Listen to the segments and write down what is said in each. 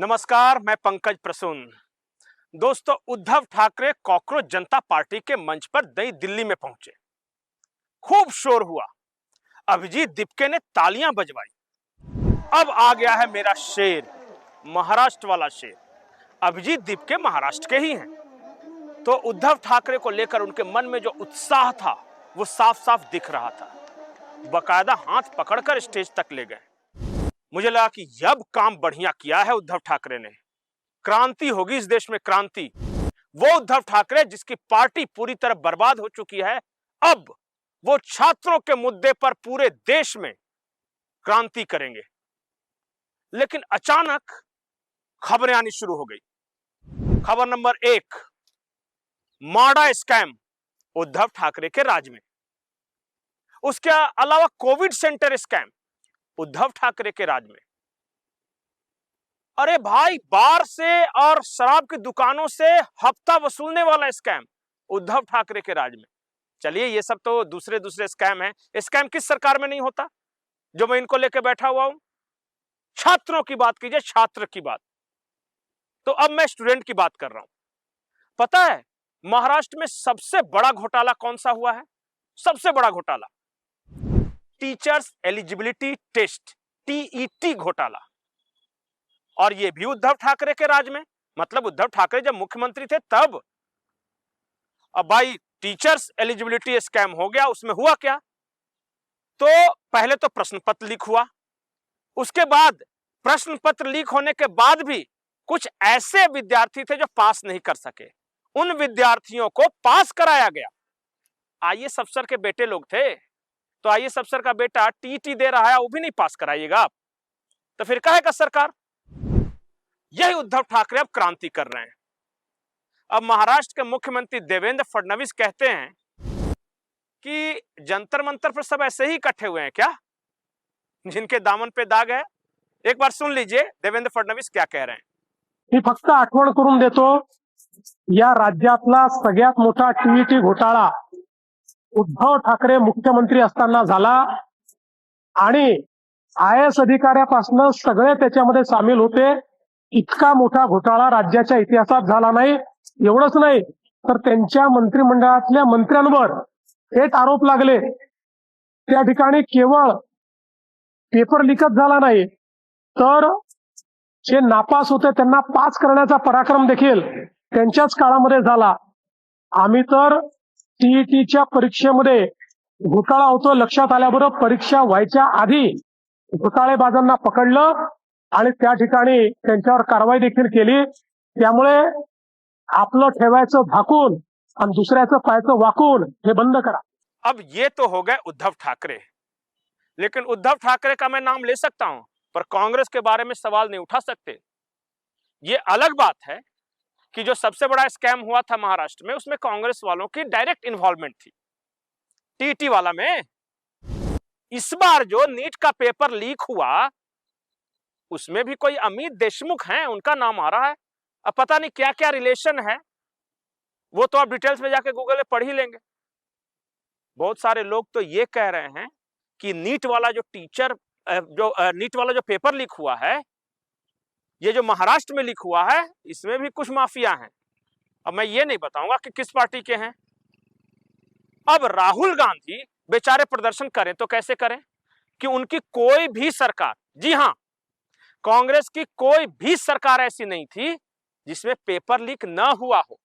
नमस्कार, मैं पंकज प्रसून। दोस्तों, उद्धव ठाकरे कॉकरोच जनता पार्टी के मंच पर नई दिल्ली में पहुंचे। खूब शोर हुआ। अभिजीत दीपके ने तालियां बजवाई। अब आ गया है मेरा शेर, महाराष्ट्र वाला शेर। अभिजीत दीपके महाराष्ट्र के ही हैं, तो उद्धव ठाकरे को लेकर उनके मन में जो उत्साह था वो साफ साफ दिख रहा था। बकायदा हाथ पकड़कर स्टेज तक ले गए। मुझे लगा कि अब काम बढ़िया किया है उद्धव ठाकरे ने। क्रांति होगी इस देश में, क्रांति। वो उद्धव ठाकरे जिसकी पार्टी पूरी तरह बर्बाद हो चुकी है, अब वो छात्रों के मुद्दे पर पूरे देश में क्रांति करेंगे। लेकिन अचानक खबरें आनी शुरू हो गई। खबर नंबर 1, माडा स्कैम उद्धव ठाकरे के राज में। उसके अलावा Covid centre scam Uddhav Thackeray के राज में। अरे भाई, बार से और शराब की दुकानों से हफ्ता वसूलने वाला स्कैम उद्धव ठाकरे के राज में। चलिए, ये सब तो दूसरे दूसरे स्कैम हैं। स्कैम किस सरकार में नहीं होता जो मैं इनको लेके बैठा हुआ हूं? छात्रों की बात कीजिए, छात्र की बात। तो अब मैं स्टूडेंट की बात कर रहा हूं। पता है महाराष्ट्र में सबसे बड़ा घोटाला कौन सा हुआ है? सबसे बड़ा घोटाला टीचर्स एलिजिबिलिटी टेस्ट, टीईटी घोटाला। और ये भी उद्धव ठाकरे के राज में। मतलब उद्धव ठाकरे जब मुख्यमंत्री थे तब। अब भाई, टीचर्स एलिजिबिलिटी स्कैम हो गया। उसमें हुआ क्या? तो पहले तो प्रश्न पत्र लीक हुआ। उसके बाद प्रश्न पत्र लीक होने के बाद भी कुछ ऐसे विद्यार्थी थे जो पास नहीं कर सके। उन विद्यार्थियों को पास कराया गया। आईएएस अफसर के बेटे लोग थे, तो आईएएस अफसर का बेटा टीटी दे रहा है, वो भी नहीं पास कराइएगा आप, तो फिर कहेगा सरकार। यही उद्धव ठाकरे अब क्रांति कर रहे हैं। अब महाराष्ट्र के मुख्यमंत्री देवेंद्र फडणवीस कहते हैं कि जंतर मंतर पर सब ऐसे ही इकट्ठे हुए हैं क्या, जिनके दामन पे दाग है? एक बार सुन लीजिए देवेंद्र फडणवीस क्या कह रहे हैं। मी फक्त आठवण करून देतो, या राज्यातला सगळ्यात मोठा टीईटी घोटाळा उद्धव ठाकरे मुख्यमंत्री असताना झाला आणि आयएएस अधिकाऱ्यापासून सगळे त्याच्यामध्ये सामील होते। इतका मोठा घोटाळा राज्याच्या इतिहासात झाला नाही। एवढंच नाही तर त्यांच्या मंत्रिमंडळातल्या मंत्र्यांवर थेट आरोप लागले। त्या ठिकाणी केवळ पेपर लीकच झाला नाही, तर जे नापास होते त्यांना पास करण्याचा पराक्रम देखील त्यांच्याच काळामध्ये झाला। आम्ही तर टीईटीच्या परीक्षेमध्ये घोटाळा होतो लक्षात आल्याबरोबर परीक्षा व्हायच्या आधी घोटाळेबाजांना पकडलं आणि त्या ठिकाणी त्यांच्यावर कारवाई देखील केली। त्यामुळे आपलं ठेवायचं झाकून आणि दुसऱ्याचं पायचं वाकून हे बंद करा। अब ये तो हो गए उद्धव ठाकरे, लेकिन उद्धव ठाकरे का मैं नाम ले सकता हूं, पर कांग्रेस के बारे में सवाल नहीं उठा सकते। ये अलग बात है कि जो सबसे बड़ा स्कैम हुआ था महाराष्ट्र में, उसमें कांग्रेस वालों की डायरेक्ट इन्वॉल्वमेंट थी। टीटी वाला में इस बार जो नीट का पेपर लीक हुआ, उसमें भी कोई अमित देशमुख हैं, उनका नाम आ रहा है। अब पता नहीं क्या क्या रिलेशन है, वो तो आप डिटेल्स में जाके गूगल में पढ़ ही लेंगे। बहुत सारे लोग तो ये कह रहे हैं कि नीट वाला जो पेपर लीक हुआ है, ये जो महाराष्ट्र में लीक हुआ है, इसमें भी कुछ माफिया हैं। अब मैं ये नहीं बताऊंगा कि किस पार्टी के हैं। अब राहुल गांधी बेचारे प्रदर्शन करें तो कैसे करें कि उनकी कोई भी सरकार, जी हां, कांग्रेस की कोई भी सरकार ऐसी नहीं थी जिसमें पेपर लीक न हुआ हो।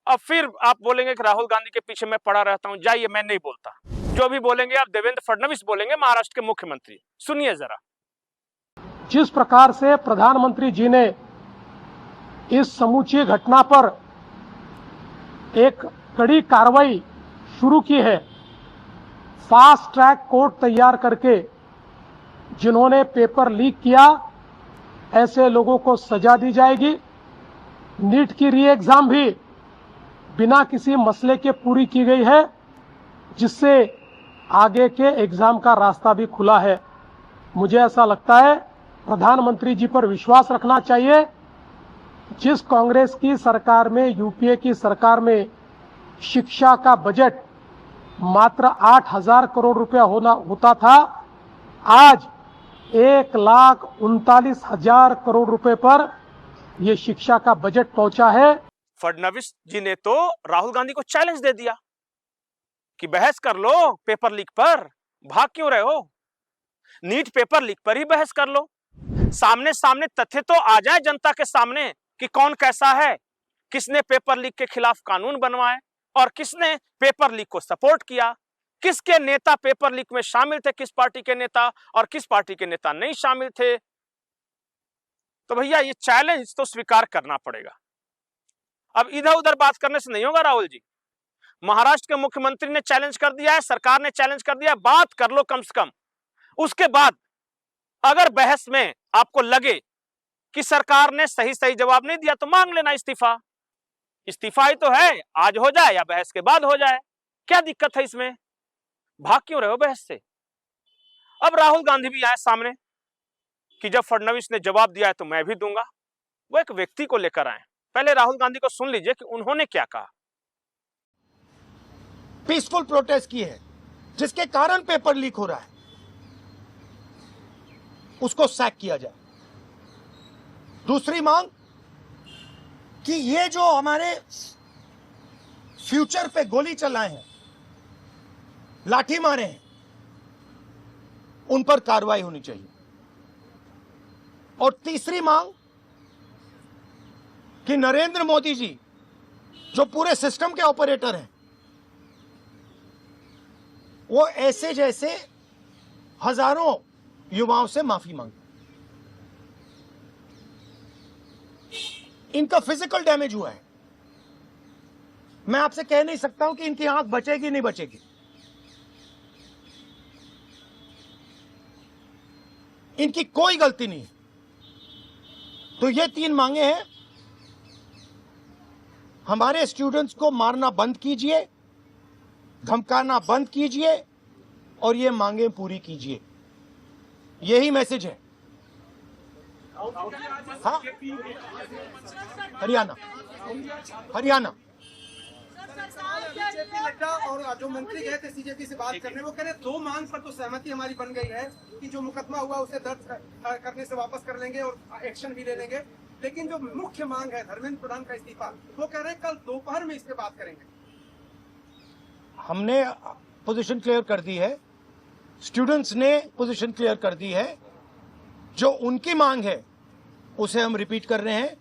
अब फिर आप बोलेंगे कि राहुल गांधी के पीछे मैं पड़ा रहता हूं। जाइए, मैं नहीं बोलता। जो भी बोलेंगे आप देवेंद्र फडणवीस बोलेंगे, महाराष्ट्र के मुख्यमंत्री। सुनिए जरा। जिस प्रकार से प्रधानमंत्री जी ने इस समूची घटना पर एक कड़ी कार्रवाई शुरू की है, फास्ट ट्रैक कोर्ट तैयार करके जिन्होंने पेपर लीक किया ऐसे लोगों को सजा दी जाएगी। नीट की री एग्जाम भी बिना किसी मसले के पूरी की गई है, जिससे आगे के एग्जाम का रास्ता भी खुला है। मुझे ऐसा लगता है प्रधानमंत्री जी पर विश्वास रखना चाहिए। जिस कांग्रेस की सरकार में, यूपीए की सरकार में शिक्षा का बजट मात्र 8,000 करोड़ रुपया होता था, आज 1,39,000 करोड़ रुपए पर यह शिक्षा का बजट पहुंचा है। फडणवीस जी ने तो राहुल गांधी को चैलेंज दे दिया कि बहस कर लो पेपर लीक पर, भाग क्यों रहे हो? नीट पेपर लीक पर ही बहस कर लो। सामने सामने तथ्य तो आ जाए जनता के सामने कि कौन कैसा है, किसने पेपर लीक के खिलाफ कानून बनवाए और किसने पेपर लीक को सपोर्ट किया, किसके नेता पेपर लीक में शामिल थे, किस पार्टी के नेता, और किस पार्टी के नेता नहीं शामिल थे। तो भैया ये चैलेंज तो स्वीकार करना पड़ेगा। अब इधर उधर बात करने से नहीं होगा राहुल जी। महाराष्ट्र के मुख्यमंत्री ने चैलेंज कर दिया है, सरकार ने चैलेंज कर दिया है, बात कर लो कम से कम। उसके बाद अगर बहस में आपको लगे कि सरकार ने सही सही जवाब नहीं दिया तो मांग लेना इस्तीफा। इस्तीफा ही तो है, आज हो जाए या बहस के बाद हो जाए, क्या दिक्कत है इसमें? भाग क्यों रहे हो बहस से? अब राहुल गांधी भी आए सामने कि जब फडणवीस ने जवाब दिया है तो मैं भी दूंगा। वो एक व्यक्ति को लेकर आए। पहले राहुल गांधी को सुन लीजिए कि उन्होंने क्या कहा। पीसफुल प्रोटेस्ट की है जिसके कारण पेपर लीक हो रहा है, उसको सैक किया जाए। दूसरी मांग कि ये जो हमारे फ्यूचर पे गोली चलाए हैं, लाठी मारे हैं, उन पर कार्रवाई होनी चाहिए। और तीसरी मांग कि नरेंद्र मोदी जी जो पूरे सिस्टम के ऑपरेटर हैं, वो ऐसे जैसे हजारों युवाओं से माफी मांगे। इनका फिजिकल डैमेज हुआ है। मैं आपसे कह नहीं सकता हूं कि इनकी आंख बचेगी नहीं बचेगी। इनकी कोई गलती नहीं। तो ये 3 मांगे हैं। हमारे स्टूडेंट्स को मारना बंद कीजिए, धमकाना बंद कीजिए और ये मांगे पूरी कीजिए। यही मैसेज है। हाँ, हरियाणा बीजेपी नड्डा और जो मंत्री गए थे सीजेपी से बात करने, वो कह रहे 2 मांग पर तो सहमति हमारी बन गई है कि जो मुकदमा हुआ उसे दर्ज करने से वापस कर लेंगे और एक्शन भी ले लेंगे। लेकिन जो मुख्य मांग है धर्मेंद्र प्रधान का इस्तीफा, वो कह रहे हैं कल दोपहर में इस पे बात करेंगे। हमने पोजीशन क्लियर कर दी है, स्टूडेंट्स ने पोजीशन क्लियर कर दी है। जो उनकी मांग है उसे हम रिपीट कर रहे हैं।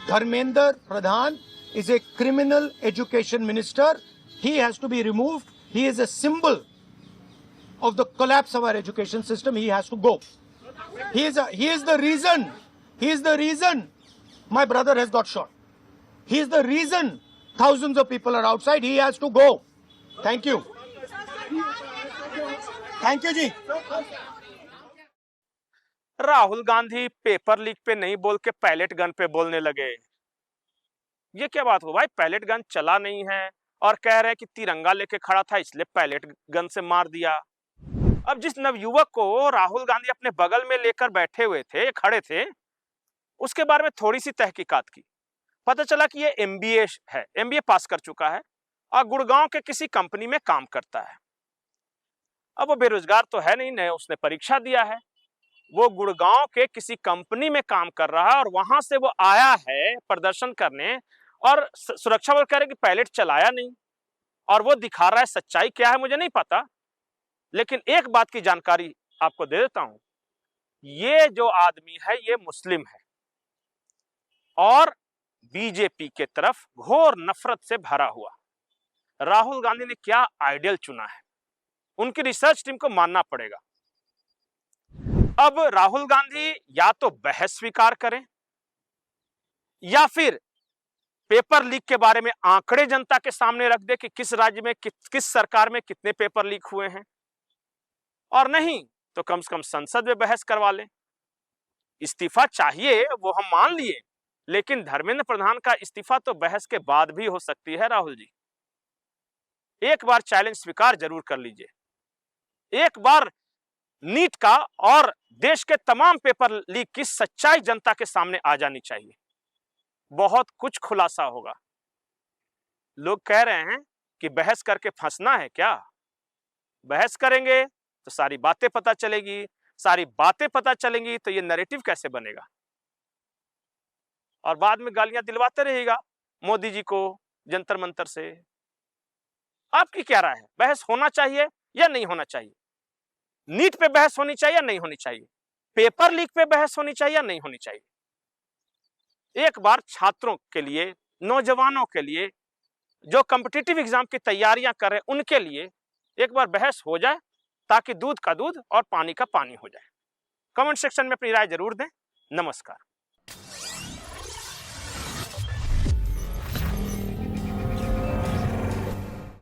Dharmendra Pradhan is a criminal education minister. He has to be removed. He is a symbol of the collapse of our education system. He has to go. He is the reason my brother has got shot. He is the reason thousands of people are outside. He has to go. Thank you. Thank you ji. Rahul Gandhi paper leak पे नहीं बोल के pellet gun पे बोलने लगे। ये क्या बात हो भाई? पैलेट गन चला नहीं है और कह रहे हैं कि तिरंगा लेके खड़ा था इसलिए पैलेट गन से मार दिया। अब जिस नवयुवक को राहुल गांधी अपने बगल में लेकर बैठे हुए थे, खड़े थे, उसके बारे में थोड़ी सी तहकीकात की। पता चला कि ये एमबीए है, एमबीए पास कर चुका है और गुड़गांव के किसी कंपनी में काम करता है। अब वो बेरोजगार तो है नहीं, उसने परीक्षा दिया है। वो गुड़गांव के किसी कंपनी में काम कर रहा है और वहां से वो आया है प्रदर्शन करने और सुरक्षा बल कह रहे कि पैलेट चलाया नहीं। और वो दिखा रहा है, सच्चाई क्या है मुझे नहीं पता, लेकिन एक बात की जानकारी आपको दे देता हूं। ये जो आदमी है ये मुस्लिम है और बीजेपी के तरफ घोर नफरत से भरा हुआ। राहुल गांधी ने क्या आइडियल चुना है, उनकी रिसर्च टीम को मानना पड़ेगा। अब राहुल गांधी या तो बहस स्वीकार करें या फिर पेपर लीक के बारे में आंकड़े जनता के सामने रख दे कि किस राज्य में किस सरकार में कितने पेपर लीक हुए हैं, और नहीं तो कम से कम संसद में बहस करवा लें। इस्तीफा चाहिए वो हम मान लिए, लेकिन धर्मेंद्र प्रधान का इस्तीफा तो बहस के बाद भी हो सकती है। राहुल जी एक बार चैलेंज स्वीकार जरूर कर लीजिए। एक बार नीट का और देश के तमाम पेपर लीक की सच्चाई जनता के सामने आ जानी चाहिए। बहुत कुछ खुलासा होगा। लोग कह रहे हैं कि बहस करके फंसना है क्या? बहस करेंगे तो सारी बातें पता चलेगी, सारी बातें पता चलेंगी तो ये नैरेटिव कैसे बनेगा। और बाद में गालियां दिलवाते रहेगा मोदी जी को जंतर मंतर से। आपकी क्या राय है? बहस होना चाहिए या नहीं होना चाहिए? नीट पे बहस होनी चाहिए या नहीं होनी चाहिए? पेपर लीक पे बहस होनी चाहिए या नहीं होनी चाहिए? एक बार छात्रों के लिए, नौजवानों के लिए, जो कॉम्पिटिटिव एग्जाम की तैयारियां कर रहे हैं उनके लिए एक बार बहस हो जाए, ताकि दूध का दूध और पानी का पानी हो जाए। कमेंट सेक्शन में अपनी राय जरूर दें। नमस्कार।